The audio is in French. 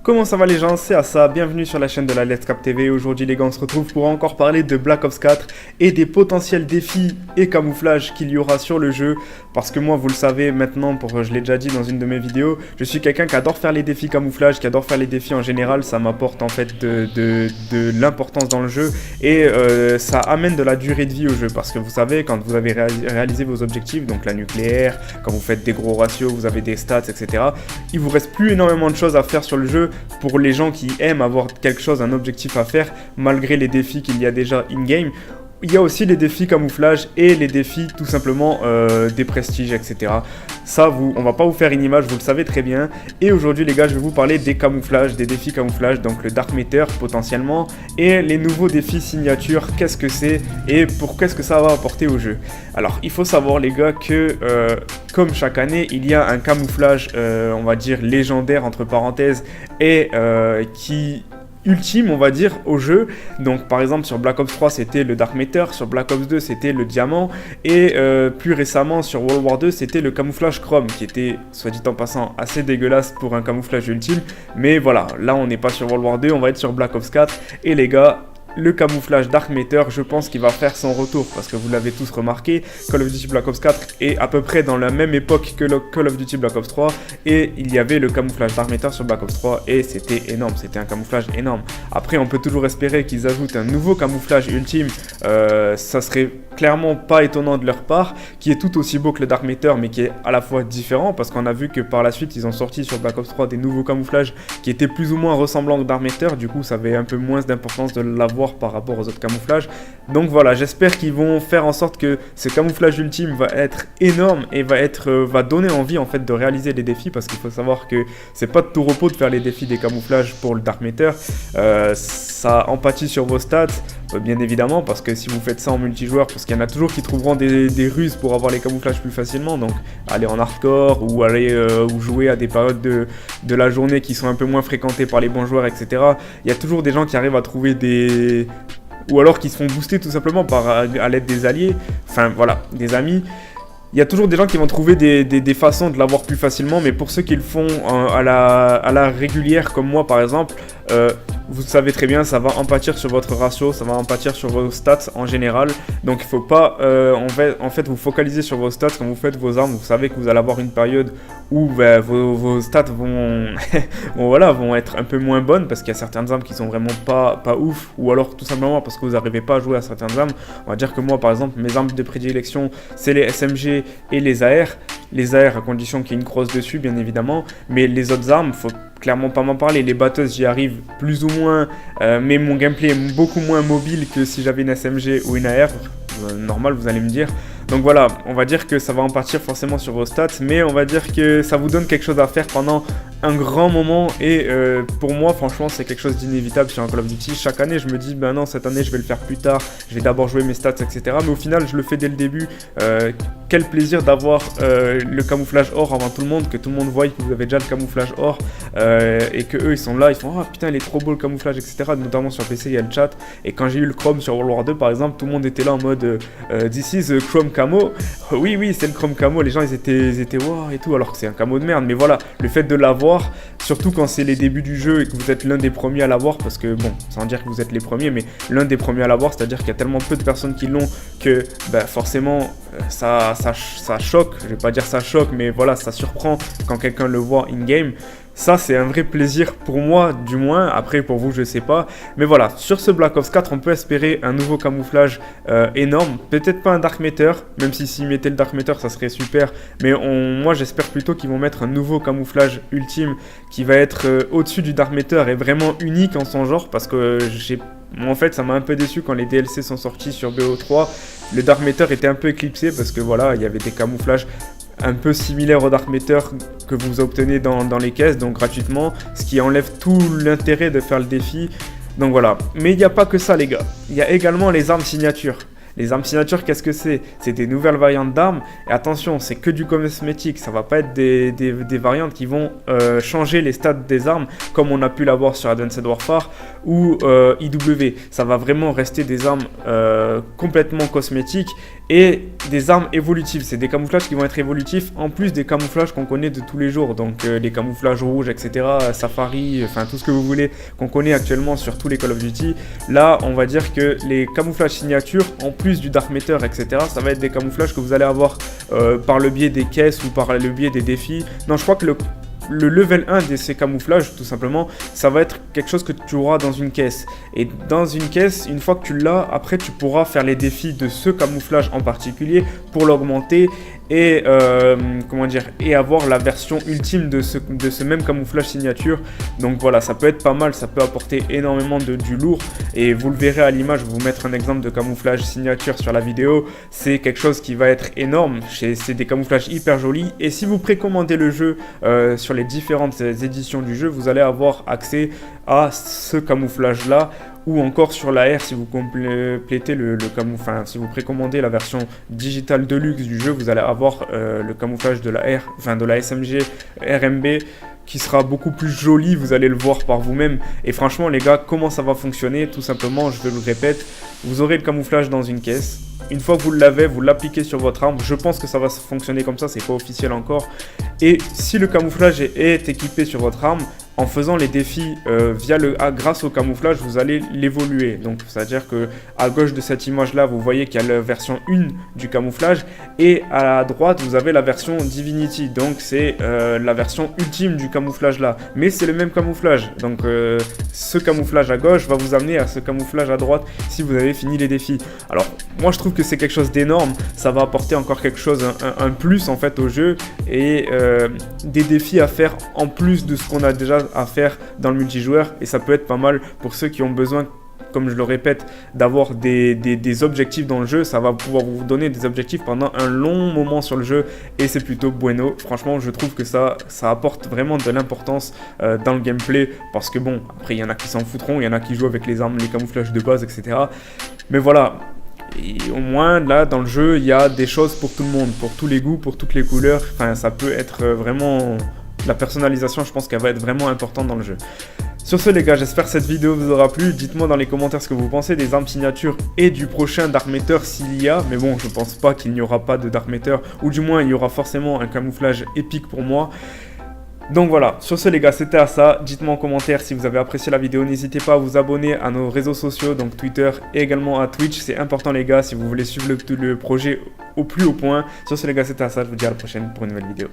Comment ça va les gens, c'est Assa, bienvenue sur la chaîne de la Let's Cap TV. Aujourd'hui les gars, on se retrouve pour encore parler de Black Ops 4 et des potentiels défis et camouflages qu'il y aura sur le jeu. Parce que moi, vous le savez maintenant, je l'ai déjà dit dans une de mes vidéos, je suis quelqu'un qui adore faire les défis camouflage, qui adore faire les défis en général. Ça m'apporte en fait de l'importance dans le jeu et ça amène de la durée de vie au jeu. Parce que vous savez, quand vous avez réalisé vos objectifs, donc la nucléaire, quand vous faites des gros ratios, vous avez des stats, etc. Il vous reste plus énormément de choses à faire sur le jeu. Pour les gens qui aiment avoir quelque chose, un objectif à faire, malgré les défis qu'il y a déjà in-game. Il y a aussi les défis camouflage et les défis tout simplement des prestiges, etc. Ça, on va pas vous faire une image, vous le savez très bien. Et aujourd'hui les gars, je vais vous parler des camouflages, des défis camouflage, donc le Dark Matter potentiellement, et les nouveaux défis signature, qu'est-ce que c'est et pour qu'est-ce que ça va apporter au jeu. Alors, il faut savoir les gars que comme chaque année, il y a un camouflage, on va dire légendaire entre parenthèses, et qui... ultime on va dire au jeu. Donc par exemple sur Black Ops 3 c'était le Dark Matter, sur Black Ops 2 c'était le diamant et plus récemment sur World War 2 c'était le camouflage chrome qui était soit dit en passant assez dégueulasse pour un camouflage ultime, mais voilà, là on n'est pas sur World War 2, on va être sur Black Ops 4 et les gars, le camouflage Dark Matter, je pense qu'il va faire son retour parce que vous l'avez tous remarqué, Call of Duty Black Ops 4 est à peu près dans la même époque que le Call of Duty Black Ops 3 et il y avait le camouflage Dark Matter sur Black Ops 3 et c'était énorme, c'était un camouflage énorme. Après on peut toujours espérer qu'ils ajoutent un nouveau camouflage ultime, ça serait clairement pas étonnant de leur part, qui est tout aussi beau que le Dark Matter mais qui est à la fois différent parce qu'on a vu que par la suite ils ont sorti sur Black Ops 3 des nouveaux camouflages qui étaient plus ou moins ressemblants au Dark Matter, du coup ça avait un peu moins d'importance de l'avoir par rapport aux autres camouflages. Donc voilà, j'espère qu'ils vont faire en sorte que ce camouflage ultime va être énorme et va donner envie en fait de réaliser les défis, parce qu'il faut savoir que c'est pas de tout repos de faire les défis des camouflages pour le Dark Matter. Ça empathie sur vos stats, bien évidemment, parce que si vous faites ça en multijoueur, parce qu'il y en a toujours qui trouveront des ruses pour avoir les camouflages plus facilement, donc aller en hardcore ou aller ou jouer à des périodes de la journée qui sont un peu moins fréquentées par les bons joueurs, etc. Il y a toujours des gens qui arrivent à trouver des... ou alors qui se font booster tout simplement à l'aide des alliés, enfin voilà, des amis. Il y a toujours des gens qui vont trouver des façons de l'avoir plus facilement, mais pour ceux qui le font à la régulière comme moi par exemple, vous savez très bien, ça va en pâtir sur votre ratio, ça va en pâtir sur vos stats en général. Donc il ne faut pas en fait vous focaliser sur vos stats quand vous faites vos armes. Vous savez que vous allez avoir une période où vos stats vont, vont être un peu moins bonnes parce qu'il y a certaines armes qui sont vraiment pas ouf, ou alors tout simplement parce que vous n'arrivez pas à jouer à certaines armes. On va dire que moi par exemple, mes armes de prédilection c'est les SMG et les AR. Les AR à condition qu'il y ait une crosse dessus bien évidemment, mais les autres armes, faut clairement pas m'en parler. Les batteuses j'y arrive plus ou moins, mais mon gameplay est beaucoup moins mobile que si j'avais une SMG ou une AR, normal vous allez me dire. Donc voilà, on va dire que ça va en partir forcément sur vos stats, mais on va dire que ça vous donne quelque chose à faire pendant un grand moment et pour moi franchement c'est quelque chose d'inévitable sur un Call of Duty. Chaque année je me dis ben non, cette année je vais le faire plus tard, je vais d'abord jouer mes stats, etc. Mais au final je le fais dès le début. Quel plaisir d'avoir le camouflage or avant tout le monde, que tout le monde voit que vous avez déjà le camouflage or et que eux ils sont là, ils font ah putain il est trop beau le camouflage, etc. Notamment sur PC il y a le chat, et quand j'ai eu le Chrome sur World War 2 par exemple, tout le monde était là en mode this is Chrome camo. Oui c'est le Chrome camo, les gens ils étaient wow et tout, alors que c'est un camo de merde. Mais voilà, le fait de l'avoir, surtout quand c'est les débuts du jeu et que vous êtes l'un des premiers à l'avoir, parce que bon, sans dire que vous êtes les premiers, mais l'un des premiers à l'avoir, c'est à dire qu'il y a tellement peu de personnes qui l'ont que bah, forcément ça choque. Je vais pas dire ça choque, mais voilà, ça surprend quand quelqu'un le voit in-game. Ça c'est un vrai plaisir pour moi du moins, après pour vous je sais pas. Mais voilà, sur ce Black Ops 4 on peut espérer un nouveau camouflage énorme. Peut-être pas un Dark Matter, même si s'ils mettaient le Dark Matter ça serait super. Mais moi j'espère plutôt qu'ils vont mettre un nouveau camouflage ultime qui va être au-dessus du Dark Matter et vraiment unique en son genre. Parce que en fait ça m'a un peu déçu quand les DLC sont sortis sur BO3. Le Dark Matter était un peu éclipsé parce que voilà, il y avait des camouflages un peu similaire au Dark Matter que vous obtenez dans les caisses, donc gratuitement, ce qui enlève tout l'intérêt de faire le défi. Donc voilà, mais il n'y a pas que ça les gars, il y a également les armes signatures. Les armes signature, qu'est-ce que c'est? C'est des nouvelles variantes d'armes. Et attention, c'est que du cosmétique. Ça va pas être des variantes qui vont changer les stats des armes comme on a pu l'avoir sur Advanced Warfare ou IW. Ça va vraiment rester des armes complètement cosmétiques et des armes évolutives. C'est des camouflages qui vont être évolutifs en plus des camouflages qu'on connaît de tous les jours. Donc les camouflages rouges, etc. Safari, enfin tout ce que vous voulez qu'on connaît actuellement sur tous les Call of Duty. Là, on va dire que les camouflages signatures, en plus du Dark Matter, etc., ça va être des camouflages que vous allez avoir par le biais des caisses ou par le biais des défis. Non, je crois que le level 1 de ces camouflages, tout simplement, ça va être quelque chose que tu auras dans une caisse. Et dans une caisse, une fois que tu l'as, après tu pourras faire les défis de ce camouflage en particulier pour l'augmenter et comment dire, et avoir la version ultime de ce même camouflage signature. Donc voilà, ça peut être pas mal, ça peut apporter énormément du lourd et vous le verrez à l'image. Je vais vous mettre un exemple de camouflage signature sur la vidéo. C'est quelque chose qui va être énorme, c'est des camouflages hyper jolis et si vous précommandez le jeu sur les différentes éditions du jeu, vous allez avoir accès à ce camouflage là, ou encore sur la R si vous complétez le camouflage, enfin si vous précommandez la version digitale deluxe du jeu, vous allez avoir le camouflage de la R, enfin de la SMG RMB qui sera beaucoup plus joli, vous allez le voir par vous-même. Et franchement les gars, comment ça va fonctionner? Tout simplement, je le répète, vous aurez le camouflage dans une caisse. Une fois que vous l'avez, vous l'appliquez sur votre arme. Je pense que ça va fonctionner comme ça, c'est pas officiel encore. Et si le camouflage est équipé sur votre arme, en faisant les défis grâce au camouflage, vous allez l'évoluer. Donc, c'est-à-dire que à gauche de cette image-là, vous voyez qu'il y a la version 1 du camouflage et à la droite, vous avez la version Divinity. Donc, c'est la version ultime du camouflage là. Mais c'est le même camouflage. Donc, ce camouflage à gauche va vous amener à ce camouflage à droite si vous avez fini les défis. Alors, moi, je trouve que c'est quelque chose d'énorme. Ça va apporter encore quelque chose, un plus en fait au jeu et des défis à faire en plus de ce qu'on a déjà à faire dans le multijoueur, et ça peut être pas mal pour ceux qui ont besoin, comme je le répète, d'avoir des objectifs dans le jeu. Ça va pouvoir vous donner des objectifs pendant un long moment sur le jeu et c'est plutôt bueno. Franchement, je trouve que ça apporte vraiment de l'importance dans le gameplay, parce que bon, après il y en a qui s'en foutront, il y en a qui jouent avec les armes, les camouflages de base, etc. Mais voilà. Et au moins là dans le jeu il y a des choses pour tout le monde, pour tous les goûts, pour toutes les couleurs. Enfin, ça peut être vraiment... La personnalisation, je pense qu'elle va être vraiment importante dans le jeu. Sur ce les gars, j'espère que cette vidéo vous aura plu. Dites-moi dans les commentaires ce que vous pensez des armes signatures et du prochain Dark Matter s'il y a. Mais bon, je pense pas qu'il n'y aura pas de Dark Matter, ou du moins il y aura forcément un camouflage épique pour moi. Donc voilà, sur ce les gars, c'était à ça. Dites-moi en commentaire si vous avez apprécié la vidéo. N'hésitez pas à vous abonner à nos réseaux sociaux, donc Twitter et également à Twitch. C'est important les gars si vous voulez suivre le projet au plus haut point. Sur ce les gars, c'était à ça. Je vous dis à la prochaine pour une nouvelle vidéo.